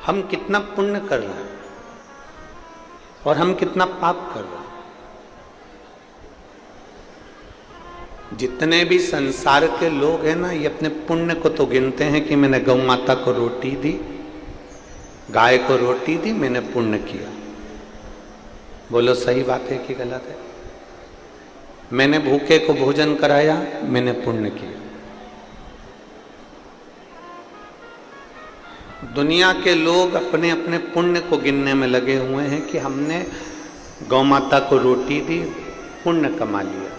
हम कितना पुण्य कर रहे हैं और हम कितना पाप कर रहे हैं। जितने भी संसार के लोग हैं ना, ये अपने पुण्य को तो गिनते हैं कि मैंने गौ माता को रोटी दी, गाय को रोटी दी, मैंने पुण्य किया। बोलो सही बात है कि गलत है? मैंने भूखे को भोजन कराया, मैंने पुण्य किया। दुनिया के लोग अपने अपने पुण्य को गिनने में लगे हुए हैं कि हमने गौ माता को रोटी दी, पुण्य कमा लिया।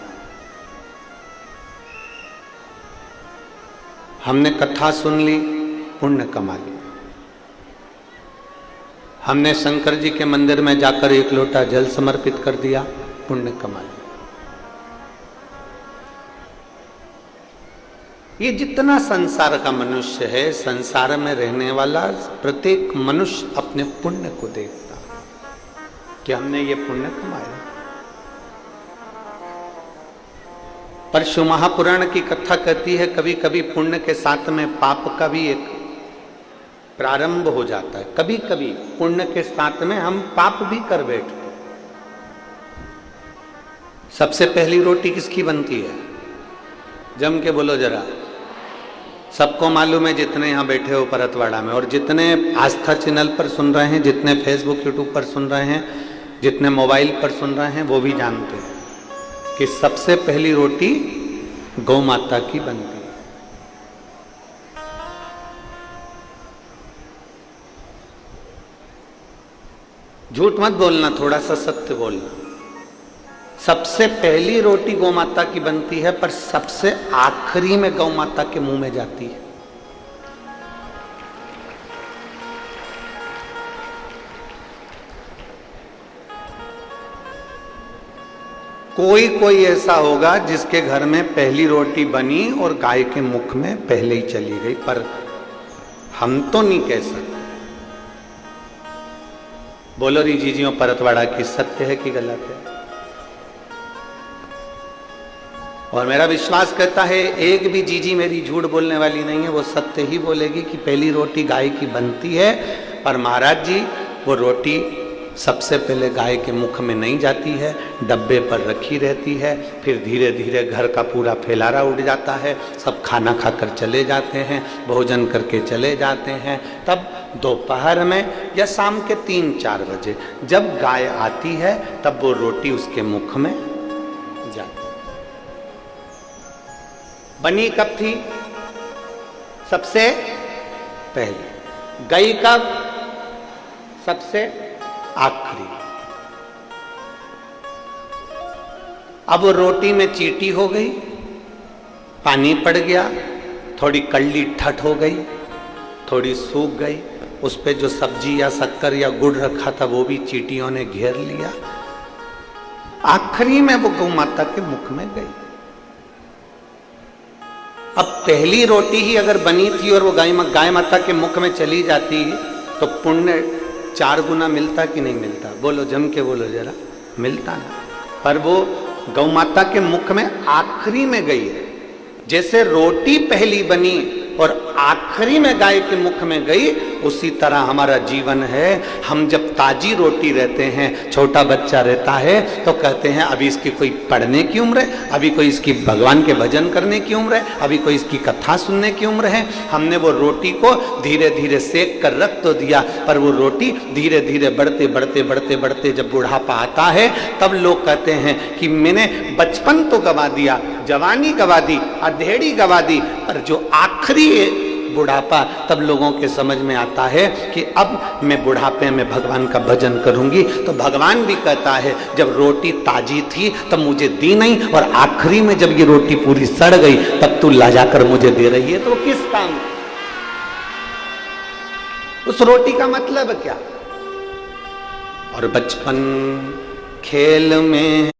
हमने कथा सुन ली, पुण्य कमा लिया। हमने शंकर जी के मंदिर में जाकर एक लोटा जल समर्पित कर दिया, पुण्य कमा लिया। ये जितना संसार का मनुष्य है, संसार में रहने वाला प्रत्येक मनुष्य अपने पुण्य को देखता कि हमने ये पुण्य कमाया। परशु महापुराण की कथा कहती है, कभी कभी पुण्य के साथ में पाप का भी एक प्रारंभ हो जाता है। कभी कभी पुण्य के साथ में हम पाप भी कर बैठते। सबसे पहली रोटी किसकी बनती है? जम के बोलो जरा। सबको मालूम है, जितने यहां बैठे हो परतवाड़ा में, और जितने आस्था चैनल पर सुन रहे हैं, जितने फेसबुक यूट्यूब पर सुन रहे हैं, जितने मोबाइल पर सुन रहे हैं, वो भी जानते हैं कि सबसे पहली रोटी गौ माता की बनती है। झूठ मत बोलना, थोड़ा सा सत्य बोलना। सबसे पहली रोटी गौ माता की बनती है, पर सबसे आखिरी में गौ माता के मुंह में जाती है। कोई कोई ऐसा होगा जिसके घर में पहली रोटी बनी और गाय के मुख में पहले ही चली गई, पर हम तो नहीं कह सकते। बोलो री जीजियों परतवाड़ा की, सत्य है कि गलत है? और मेरा विश्वास कहता है, एक भी जीजी मेरी झूठ बोलने वाली नहीं है, वो सत्य ही बोलेगी कि पहली रोटी गाय की बनती है, पर महाराज जी वो रोटी सबसे पहले गाय के मुख में नहीं जाती है, डब्बे पर रखी रहती है। फिर धीरे धीरे घर का पूरा फैलारा उड़ जाता है, सब खाना खाकर चले जाते हैं, भोजन करके चले जाते हैं। तब दोपहर में या शाम के 3-4 बजे जब गाय आती है, तब वो रोटी उसके मुख में जाती है। बनी कब थी? सबसे पहले। गई कब? सबसे आखिरी। अब वो रोटी में चींटी हो गई, पानी पड़ गया, थोड़ी कड़ली ठठ हो गई, थोड़ी सूख गई, उस पे जो सब्जी या शक्कर या गुड़ रखा था वो भी चींटियों ने घेर लिया। आखिरी में वो गौ माता के मुख में गई। अब पहली रोटी ही अगर बनी थी और वो गाय माता के मुख में चली जाती तो पुण्य 4 गुना मिलता कि नहीं मिलता? बोलो, जम के बोलो जरा। मिलता ना, पर वो गौ माता के मुख में आखिरी में गई है। जैसे रोटी पहली बनी और आखिरी में गाय के मुख में गई, उसी तरह हमारा जीवन है। हम जब ताजी रोटी रहते हैं, छोटा बच्चा रहता है, तो कहते हैं अभी इसकी कोई पढ़ने की उम्र है, अभी कोई इसकी भगवान के भजन करने की उम्र है, अभी कोई इसकी कथा सुनने की उम्र है। हमने वो रोटी को धीरे धीरे सेक कर रख तो दिया, पर वो रोटी धीरे धीरे बढ़ते बढ़ते बढ़ते बढ़ते जब बुढ़ापा आता है, तब लोग कहते हैं कि मैंने बचपन तो गवा दिया, जवानी गवा दी, अधेड़ी गवा दी, पर जो आखिरी बुढ़ापा, तब लोगों के समझ में आता है कि अब मैं बुढ़ापे में भगवान का भजन करूंगी। तो भगवान भी कहता है, जब रोटी ताजी थी तब मुझे दी नहीं, और आखिरी में जब ये रोटी पूरी सड़ गई तब तू ला जाकर मुझे दे रही है, तो वो किस काम? उस रोटी का मतलब क्या? और बचपन खेल में